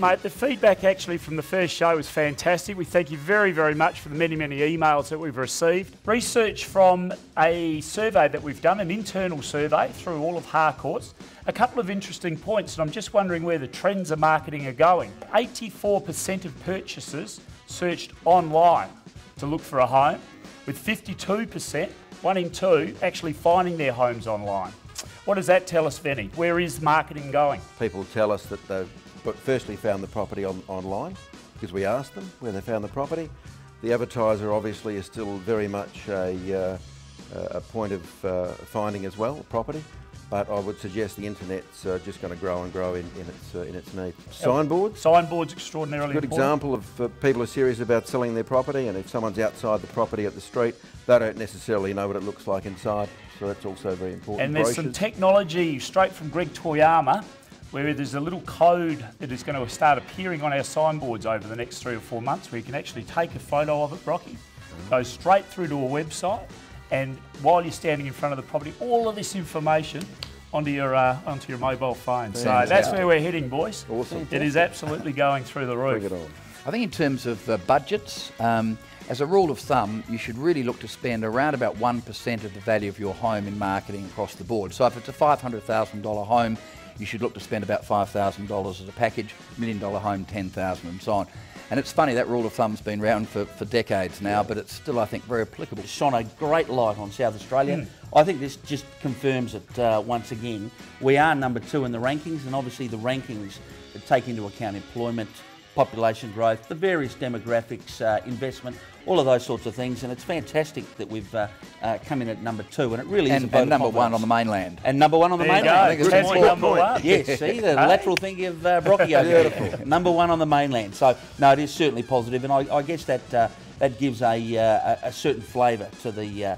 mate. The feedback actually from the first show was fantastic. We thank you very, very much for the many, many emails that we've received. Research from a survey that we've done, an internal survey through all of Harcourts. A couple of interesting points, and I'm just wondering where the trends of marketing are going. 84% of purchasers searched online to look for a home, with 52%, 1 in 2, actually finding their homes online. What does that tell us, Vinny? Where is marketing going? People tell us that they've firstly found the property online, because we asked them where they found the property. The advertiser obviously is still very much a point of finding as well, property. But I would suggest the internet's just going to grow and grow in its need. Signboards? Signboards extraordinarily Good example of people are serious about selling their property, and if someone's outside the property at the street, they don't necessarily know what it looks like inside, so that's also very important. And there's some technology straight from Greg Toyama, where there's a little code that is going to start appearing on our signboards over the next 3 or 4 months, where you can actually take a photo of it, Rocky, go straight through to a website, and while you're standing in front of the property, all of this information onto your mobile phone. So that's where we're heading, boys. Awesome. It is absolutely going through the roof. Bring it on. I think in terms of budgets, as a rule of thumb, you should really look to spend around about 1% of the value of your home in marketing across the board. So if it's a $500,000 home, you should look to spend about $5,000 as a package, $1 million home, $10,000 and so on. And it's funny, that rule of thumb's been around for decades now, but it's still, I think, very applicable. It's shone a great light on South Australia. I think this just confirms it once again. We are number 2 in the rankings, and obviously the rankings take into account employment, population growth, the various demographics, investment, all of those sorts of things, and it's fantastic that we've come in at number 2, and it really is a vote and number 1 on the mainland. And number 1 on the mainland. There you go. Number 1. Yes, see, the lateral thinking of Brocky over there. Number 1 on the mainland. So, no, it is certainly positive, and I guess that gives a certain flavour to the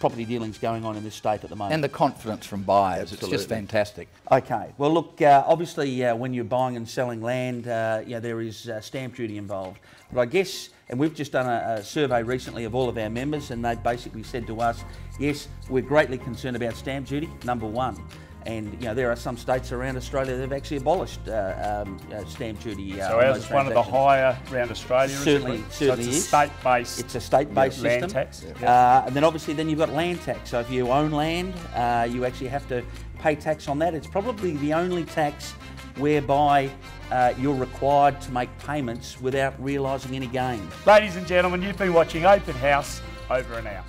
property dealings going on in this state at the moment. And the confidence from buyers. Absolutely. It's just fantastic. Okay, well look, obviously when you're buying and selling land, there is stamp duty involved. But I guess, and we've just done a survey recently of all of our members, and they basically said to us, yes, we're greatly concerned about stamp duty, number 1. And there are some states around Australia that have actually abolished stamp duty. So ours is one of the higher around Australia. Certainly, certainly is. State-based. It's a state-based system. Land tax. And then obviously then you've got land tax. So if you own land, you actually have to pay tax on that. It's probably the only tax whereby you're required to make payments without realising any gain. Ladies and gentlemen, you've been watching Open House. Over and out.